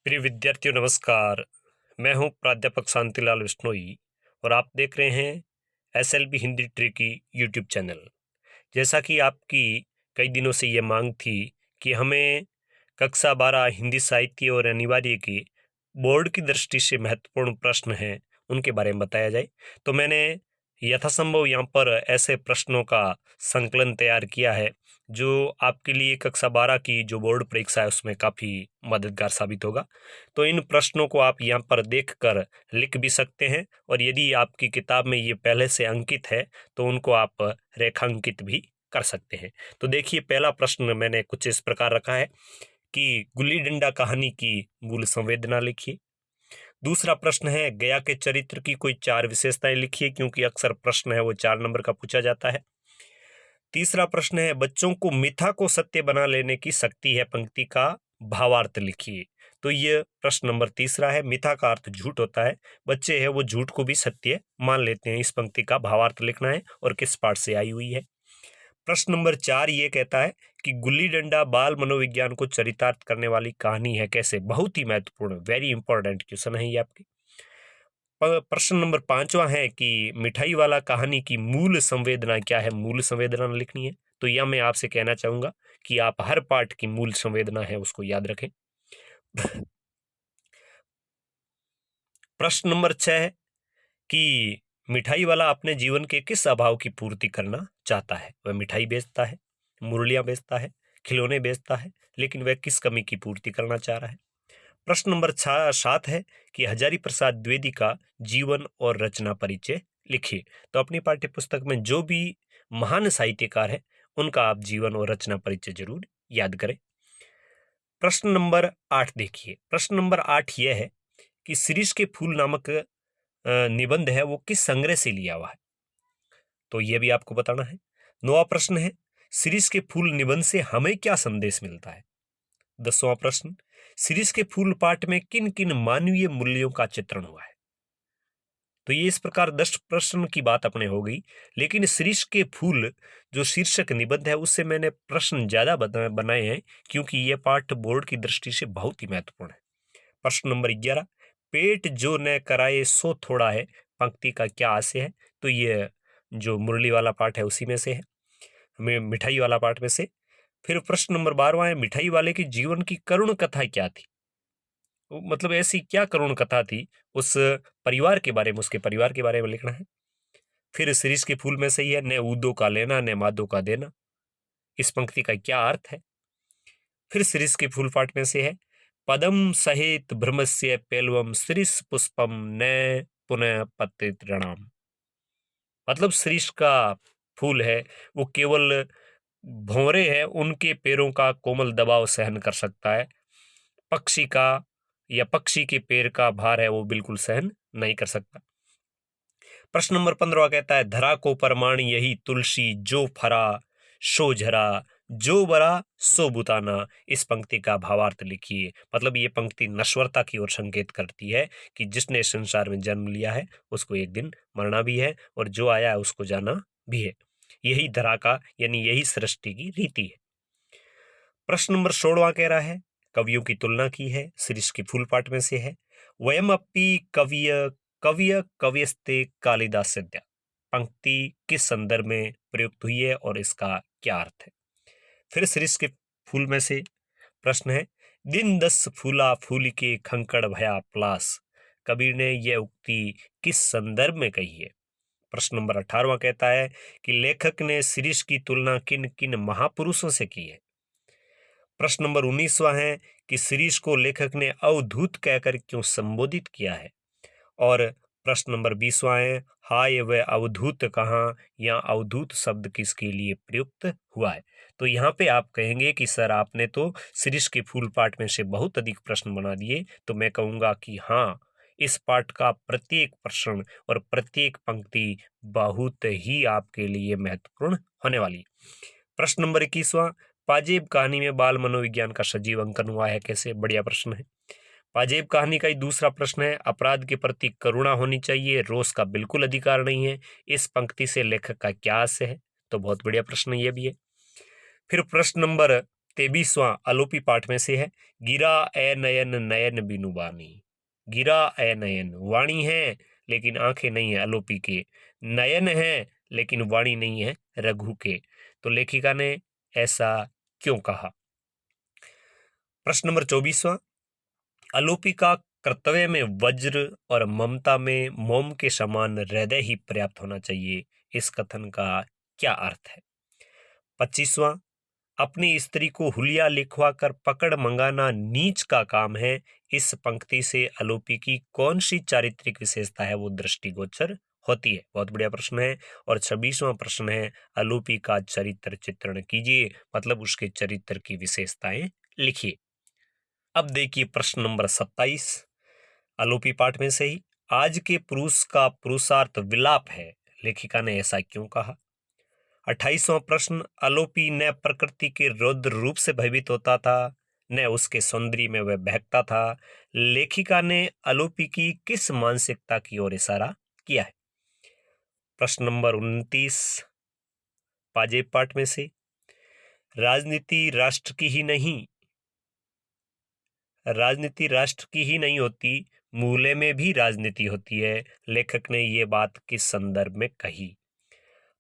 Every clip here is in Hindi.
प्रिय विद्यार्थियों नमस्कार। मैं हूं प्राध्यापक शांतिलाल बिश्नोई और आप देख रहे हैं SLB Hindi tricky YouTube channel. जैसा कि आपकी कई दिनों से ये मांग थी कि हमें कक्षा 12 हिंदी साहित्य और अनिवार्य के बोर्ड की दृष्टि से महत्वपूर्ण प्रश्न हैं उनके बारे में बताया जाए, तो मैंने यथासंभव यहाँ पर ऐसे प्रश्नों का संकलन तैयार किया है जो आपके लिए कक्षा 12 की जो बोर्ड परीक्षा है उसमें काफ़ी मददगार साबित होगा। तो इन प्रश्नों को आप यहाँ पर देखकर लिख भी सकते हैं और यदि आपकी किताब में ये पहले से अंकित है तो उनको आप रेखांकित भी कर सकते हैं। तो देखिए, पहला प्रश्न मैंने कुछ इस प्रकार रखा है कि गुल्ली डंडा कहानी की मूल संवेदना लिखिए। दूसरा प्रश्न है गया के चरित्र की कोई 4 विशेषताएं लिखिए, क्योंकि अक्सर प्रश्न है वो 4 नंबर का पूछा जाता है। तीसरा प्रश्न है बच्चों को मिथ्या को सत्य बना लेने की शक्ति है, पंक्ति का भावार्थ लिखिए। तो ये प्रश्न नंबर तीसरा है, मिथ्या का अर्थ झूठ होता है, बच्चे हैं वो झूठ को भी सत्य मान लेते हैं। इस पंक्ति का भावार्थ लिखना है और किस पाठ से आई हुई है। प्रश्न नंबर 4 ये कहता है कि गुल्ली डंडा बाल मनोविज्ञान को चरितार्थ करने वाली कहानी है कैसे। बहुत ही महत्वपूर्ण, वेरी इंपॉर्टेंट क्वेश्चन है ये आपके। प्रश्न नंबर 5वां है कि मिठाई वाला कहानी की मूल संवेदना क्या है, मूल संवेदना लिखनी है। तो यह मैं आपसे कहना चाहूंगा कि आप हर पाठ की मूल संवेदना है उसको याद रखें। प्रश्न नंबर 6 है कि मिठाई वाला अपने जीवन के किस अभाव की पूर्ति करना चाहता है। वह मिठाई बेचता है, मुरलियां बेचता है, खिलौने बेचता है, लेकिन वह किस कमी की पूर्ति करना चाह रहा है। प्रश्न नंबर 7 है कि हजारी प्रसाद द्विवेदी का जीवन और रचना परिचय लिखिए। तो अपनी पाठ्य पुस्तक में जो भी महान साहित्यकार है उनका आप जीवन और रचना परिचय जरूर याद करें। प्रश्न नंबर 8 देखिए, प्रश्न नंबर 8 यह है कि शिरीष के फूल नामक निबंध है वो किस संग्रह से लिया हुआ है, तो यह भी आपको बताना है। 9वां प्रश्न है शिरीष के फूल निबंध से हमें क्या संदेश मिलता है। 10वां प्रश्न शिरीष के फूल पाठ में किन किन मानवीय मूल्यों का चित्रण हुआ है। तो ये इस प्रकार 10 प्रश्न की बात अपने हो गई, लेकिन शिरीष के फूल जो शीर्षक निबंध है उससे मैंने प्रश्न ज्यादा बनाए हैं क्योंकि ये पाठ बोर्ड की दृष्टि से बहुत ही महत्वपूर्ण है। प्रश्न नंबर 11 पेट जो न कराए सो थोड़ा है, पंक्ति का क्या आशय है। तो ये जो मुरली वाला पाठ है उसी में से है, हमें मिठाई वाला पाठ में से। फिर प्रश्न नंबर 12वां है मिठाई वाले की जीवन की करुण कथा क्या थी। मतलब ऐसी क्या करुण कथा थी उस परिवार के बारे में, उसके परिवार के बारे में लिखना है। फिर शिरीष के फूल में से ही है न ऊदो का लेना न मादो का देना, इस पंक्ति का क्या अर्थ है। फिर शिरीष के फूल पाठ में से है पदम सहित भ्रमस्य पेलवम शिरीष पुष्पम न पुनः पतित ऋणाम। मतलब शिरीष का फूल है वो केवल भंवरे हैं उनके पैरों का कोमल दबाव सहन कर सकता है, पक्षी का या पक्षी के पैर का भार है वो बिल्कुल सहन नहीं कर सकता। प्रश्न नंबर 15 कहता है धरा को परमाण यही तुलसी जो फरा सो झरा जो बरा सो बुताना, इस पंक्ति का भावार्थ लिखिए। मतलब ये पंक्ति नश्वरता की ओर संकेत करती है कि जिसने संसार में जन्म लिया है उसको एक दिन मरना भी है और जो आया है उसको जाना भी है। यही धरा का यानी यही सृष्टि की रीति है। प्रश्न नंबर 16 कह रहा है कवियों की तुलना की है, शिरीष के फूल पाठ में से है वयम अपि कविय कविय कवियस्ते कालिदास, पंक्ति किस संदर्भ में प्रयुक्त हुई है और इसका क्या अर्थ है। फिर शिरीष के फूल में से प्रश्न है दिन 10 फूला फूल के खंकड़ भया प्लास, कबीर ने यह उक्ति किस संदर्भ में कही है। प्रश्न नंबर 18वां कहता है कि लेखक ने शिरीष की तुलना किन किन महापुरुषों से की है। प्रश्न नंबर 19वां है कि शिरीष को लेखक ने अवधूत कहकर क्यों संबोधित किया है। और प्रश्न नंबर 20वां है हाय वह अवधूत कहाँ या अवधूत शब्द किसके लिए प्रयुक्त हुआ है। तो यहाँ पे आप कहेंगे कि सर आपने तो शिरीष के फूल पाठ में से बहुत अधिक प्रश्न बना दिए, तो मैं कहूँगा कि हाँ, इस पाठ का प्रत्येक प्रश्न और प्रत्येक पंक्ति बहुत ही आपके लिए महत्वपूर्ण होने वाली। प्रश्न नंबर 21वां पाजेब कहानी में बाल मनोविज्ञान का सजीव अंकन हुआ है कैसे, बढ़िया प्रश्न है। पाजेब कहानी का ही दूसरा प्रश्न है अपराध के प्रति करुणा होनी चाहिए, रोष का बिल्कुल अधिकार नहीं है, इस पंक्ति से लेखक का क्या आशय है। तो बहुत बढ़िया प्रश्न ये भी है। फिर प्रश्न नंबर 23वां आलोपी पाठ में से है। गिरा ए नयन नयन बिनु वाणी। गिरा ए नयन, वाणी है लेकिन आंखें नहीं है आलोपी के, नयन है लेकिन वाणी नहीं है रघु के। तो लेखिका ने ऐसा क्यों कहा? प्रश्न नंबर 24वां, आलोपी का कर्तव्य में वज्र और ममता में मोम के समान हृदय ही पर्याप्त होना चाहिए, इस कथन का क्या अर्थ है? 25वां, अपनी स्त्री को हुलिया लिखवा कर पकड़ मंगाना नीच का काम है, इस पंक्ति से आलोपी की कौन सी चारित्रिक विशेषता है वो दृष्टिगोचर होती है? बहुत बढ़िया प्रश्न है। और 26वां प्रश्न है, आलोपी का चरित्र चित्रण कीजिए, मतलब उसके चरित्र की विशेषताएं लिखिए। अब देखिए प्रश्न नंबर 27, आलोपी पाठ में से ही, आज के पुरुष का पुरुषार्थ विलाप है, लेखिका ने ऐसा क्यों कहा? 28वां प्रश्न, आलोपी न प्रकृति के रौद्र रूप से भयभीत होता था, न उसके सौंदर्य में वह बहकता था, लेखिका ने आलोपी की किस मानसिकता की ओर इशारा किया है? प्रश्न नंबर 29, पाजेब पाठ में से, राजनीति राष्ट्र की ही नहीं, राजनीति राष्ट्र की ही नहीं होती, मूल्य में भी राजनीति होती है, लेखक ने ये बात किस संदर्भ में कही?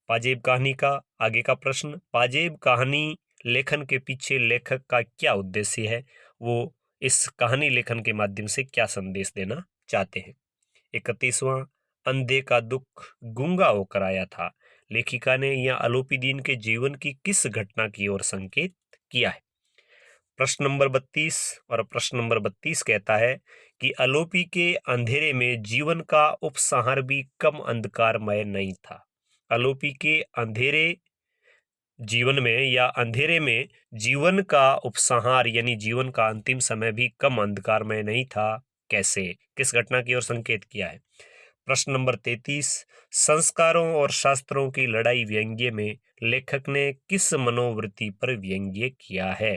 पाजेब कहानी का आगे का प्रश्न, पाजेब कहानी लेखन के पीछे लेखक का क्या उद्देश्य है, वो इस कहानी लेखन के माध्यम से क्या संदेश देना चाहते हैं? 31वां, अंधे का दुख गूंगा होकर आया था, लेखिका ने यह आलोपी दीन के जीवन की किस घटना की ओर संकेत किया है? प्रश्न नंबर 32, और प्रश्न नंबर 32 कहता है कि आलोपी के अंधेरे में जीवन का उपसंहार भी कम अंधकारमय नहीं था। आलोपी के अंधेरे जीवन में या अंधेरे में जीवन का उपसंहार यानी जीवन का अंतिम समय भी कम अंधकारमय नहीं था, कैसे, किस घटना की ओर संकेत किया है? प्रश्न नंबर 33, संस्कारों और शास्त्रों की लड़ाई व्यंग्य में लेखक ने किस मनोवृत्ति पर व्यंग्य किया है?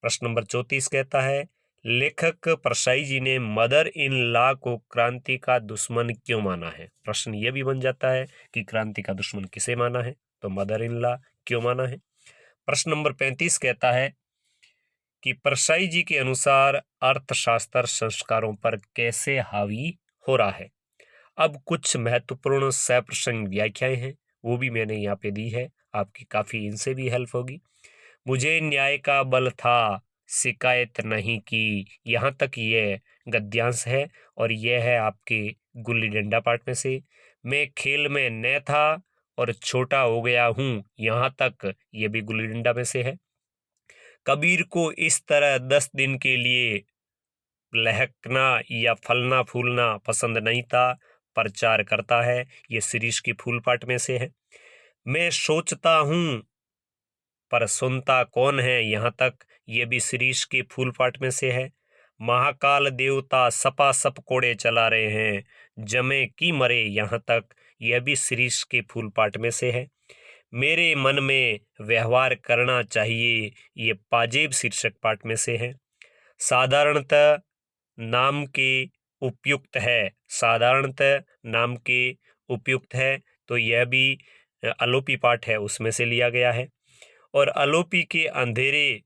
प्रश्न नंबर 34 कहता है, लेखक परसाई जी ने मदर इन लॉ को क्रांति का दुश्मन क्यों माना है? प्रश्न यह भी बन जाता है कि क्रांति का दुश्मन किसे माना है, तो मदर इन लॉ क्यों माना है? प्रश्न नंबर 35 कहता है कि परसाई जी के अनुसार अर्थशास्त्र संस्कारों पर कैसे हावी हो रहा है? अब कुछ महत्वपूर्ण सप्रसंग व्याख्याएं हैं, वो भी मैंने यहाँ पे दी है, आपकी काफी इनसे भी हेल्प होगी। मुझे न्याय का बल था, शिकायत नहीं की, यहाँ तक ये गद्यांश है, और यह है आपके गुल्ली डंडा पाठ में से। मैं खेल में न था और छोटा हो गया हूँ, यहाँ तक ये भी गुल्ली डंडा में से है। कबीर को इस तरह 10 दिन के लिए लहकना या फलना फूलना पसंद नहीं था, प्रचार करता है, ये शिरीष की फूल पाठ में से है। मैं सोचता हूँ पर सुनता कौन है, यहाँ तक ये भी शिरीष के फूल पाठ में से है। महाकाल देवता सपा सप कोड़े चला रहे हैं, जमे की मरे, यहाँ तक यह भी शिरीष के फूल पाठ में से है। मेरे मन में व्यवहार करना चाहिए, ये पाजेब शीर्षक पाठ में से है। साधारणतः नाम के उपयुक्त है, साधारणतः नाम के उपयुक्त है, तो यह भी आलोपी पाठ है उसमें से लिया गया है। और आलोपी के अंधेरे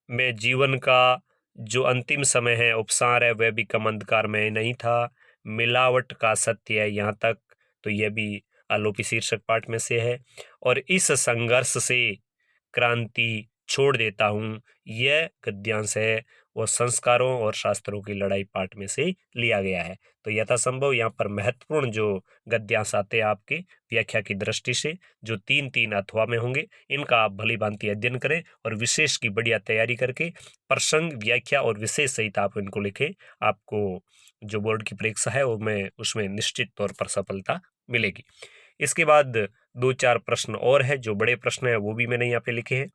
में जीवन का जो अंतिम समय है उपसार है, वह भी कम अंधकार में नहीं था, मिलावट का सत्य है, यहाँ तक, तो यह भी आलोपी शीर्षक पाठ में से है। और इस संघर्ष से क्रांति छोड़ देता हूँ, यह गद्यांश है वो संस्कारों और शास्त्रों की लड़ाई पाठ में से लिया गया है। तो यथासंभव यहाँ पर महत्वपूर्ण जो गद्यांश आते हैं आपके व्याख्या की दृष्टि से, जो 3-3 अथवा में होंगे, इनका आप भली भांति अध्ययन करें और विशेष की बढ़िया तैयारी करके प्रसंग व्याख्या और विशेष सहित आप इनको लिखें। आपको जो बोर्ड की परीक्षा है वो में उसमें निश्चित तौर पर सफलता मिलेगी। इसके बाद 2-4 प्रश्न और है, जो बड़े प्रश्न है वो भी मैंने यहाँ पे लिखे हैं।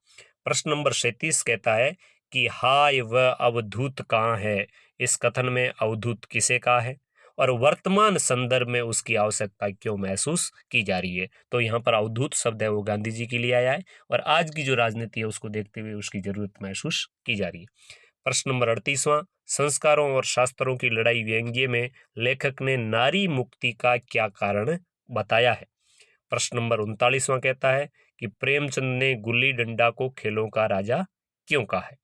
प्रश्न नंबर 37 कहता है कि हाय वह अवधूत कहाँ है, इस कथन में अवधूत किसे कहा है और वर्तमान संदर्भ में उसकी आवश्यकता क्यों महसूस की जा रही है? तो यहाँ पर अवधूत शब्द है वो गांधी जी के लिए आया है और आज की जो राजनीति है उसको देखते हुए उसकी जरूरत महसूस की जा रही है। प्रश्न नंबर 38वां, संस्कारों और शास्त्रों की लड़ाई व्यंग्य में लेखक ने नारी मुक्ति का क्या कारण बताया है? प्रश्न नंबर 39वां कहता है कि प्रेमचंद ने गुल्ली डंडा को खेलों का राजा क्यों कहा है?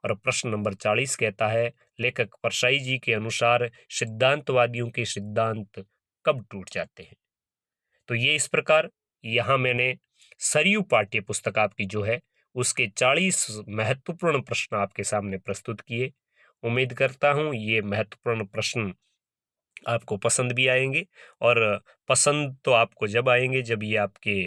और प्रश्न नंबर 40 कहता है, लेखक परसाई जी के अनुसार सिद्धांतवादियों के सिद्धांत कब टूट जाते हैं? तो ये इस प्रकार यहाँ मैंने सरयू पाठ्य पुस्तक आपकी जो है उसके 40 महत्वपूर्ण प्रश्न आपके सामने प्रस्तुत किए। उम्मीद करता हूँ ये महत्वपूर्ण प्रश्न आपको पसंद भी आएंगे, और पसंद तो आपको जब आएंगे जब ये आपके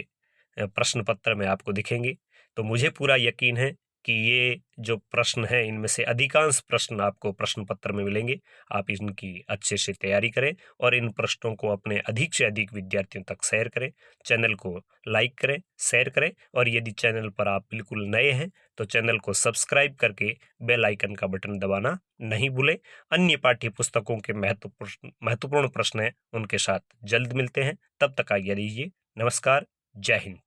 प्रश्न पत्र में आपको दिखेंगे। तो मुझे पूरा यकीन है कि ये जो प्रश्न हैं इनमें से अधिकांश प्रश्न आपको प्रश्न पत्र में मिलेंगे। आप इनकी अच्छे से तैयारी करें और इन प्रश्नों को अपने अधिक से अधिक विद्यार्थियों तक शेयर करें। चैनल को लाइक करें, शेयर करें, और यदि चैनल पर आप बिल्कुल नए हैं तो चैनल को सब्सक्राइब करके बेल आइकन का बटन दबाना नहीं भूलें। अन्य पाठ्य पुस्तकों के महत्वपूर्ण प्रश्न हैं उनके साथ जल्द मिलते हैं। तब तक आज्ञा दीजिए। नमस्कार। जय हिंद।